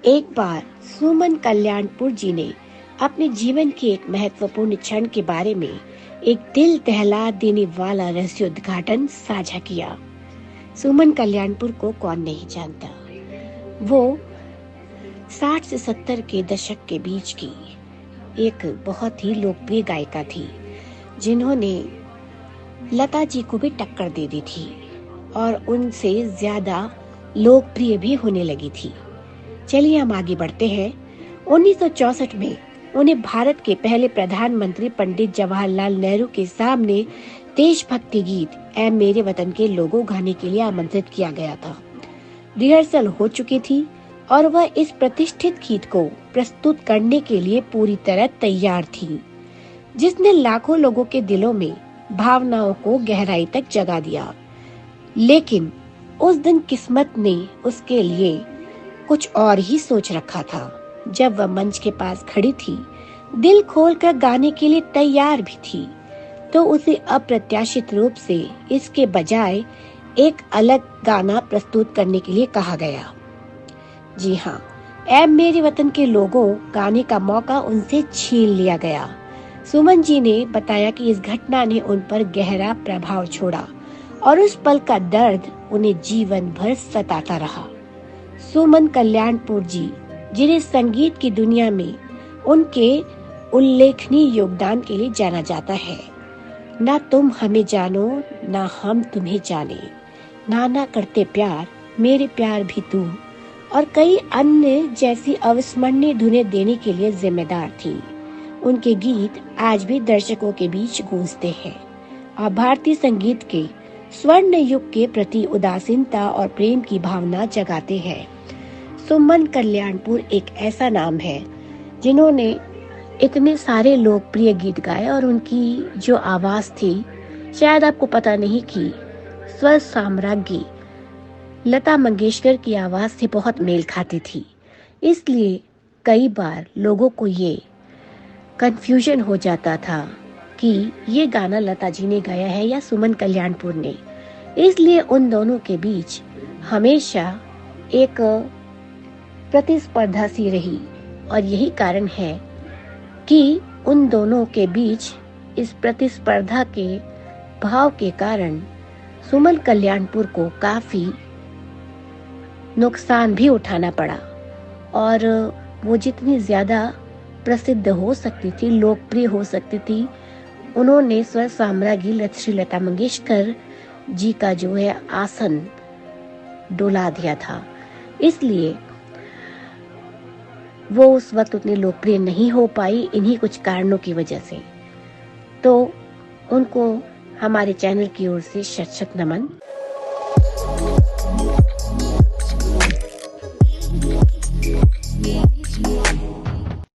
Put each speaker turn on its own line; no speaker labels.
एक बार सुमन कल्याणपुर जी ने अपने जीवन के एक महत्वपूर्ण क्षण के बारे में एक दिल दहला देने वाला रहस्योद्घाटन साझा किया। सुमन कल्याणपुर को कौन नहीं जानता। वो 60 से 70 के दशक के बीच की एक बहुत ही लोकप्रिय गायिका थी, जिन्होंने लता जी को भी टक्कर दे दी थी और उनसे ज्यादा लोकप्रिय भी होने लगी थी। चलिए हम आगे बढ़ते हैं। 1964 में उन्हें भारत के पहले प्रधानमंत्री पंडित जवाहरलाल नेहरू के सामने देशभक्ति गीत ऐ मेरे वतन के लोगों गाने के लिए आमंत्रित किया गया था। रिहर्सल हो चुकी थी और वह इस प्रतिष्ठित गीत को प्रस्तुत करने के लिए पूरी तरह तैयार थी, जिसने लाखों लोगों के दिलों में भावनाओं को गहराई तक जगा दिया। लेकिन उस दिन किस्मत ने उसके लिए कुछ और ही सोच रखा था। जब वह मंच के पास खड़ी थी, दिल खोलकर गाने के लिए तैयार भी थी, तो उसे अप्रत्याशित रूप से इसके बजाय एक अलग गाना प्रस्तुत करने के लिए कहा गया। जी हाँ, ऐ मेरे वतन के लोगों गाने का मौका उनसे छीन लिया गया। सुमन जी ने बताया कि इस घटना ने उन पर गहरा प्रभाव छोड़ा और उस पल का दर्द उन्हें जीवन भर सताता रहा। सुमन कल्याणपुर जी, जिन्हें संगीत की दुनिया में उनके उल्लेखनीय योगदान के लिए जाना जाता है। ना तुम हमें जानो ना हम तुम्हें जाने, ना करते प्यार, मेरे प्यार भी तू और कई अन्य जैसी अविस्मरणीय धुनें देने के लिए जिम्मेदार थी। उनके गीत आज भी दर्शकों के बीच गूंजते हैं और भारतीय संगीत के स्वर्ण युग के प्रति उदासीनता और प्रेम की भावना जगाते हैं। सुमन कल्याणपुर एक ऐसा नाम है जिन्होंने इतने सारे लोकप्रिय गीत गाए और उनकी जो आवाज थी, शायद आपको पता नहीं कि स्वर साम्राज्ञी लता मंगेशकर की आवाज से बहुत मेल खाती थी। इसलिए कई बार लोगों को ये कंफ्यूजन हो जाता था कि ये गाना लता जी ने गाया है या सुमन कल्याणपुर ने। इसलिए उन दोनों के बीच हमेशा एक प्रतिस्पर्धा सी रही और यही कारण है कि उन दोनों के बीच इस प्रतिस्पर्धा के भाव के कारण सुमन कल्याणपुर को काफी नुकसान भी उठाना पड़ा और वो जितनी ज्यादा प्रसिद्ध हो सकती थी, लोकप्रिय हो सकती थी, उन्होंने स्वर साम्राज्ञी श्री लता मंगेशकर जी का जो है आसन डुला दिया था। इसलिए वो उस वक्त उतनी लोकप्रिय नहीं हो पाई, इन्हीं कुछ कारणों की वजह से। तो उनको हमारे चैनल की ओर से शत शत नमन।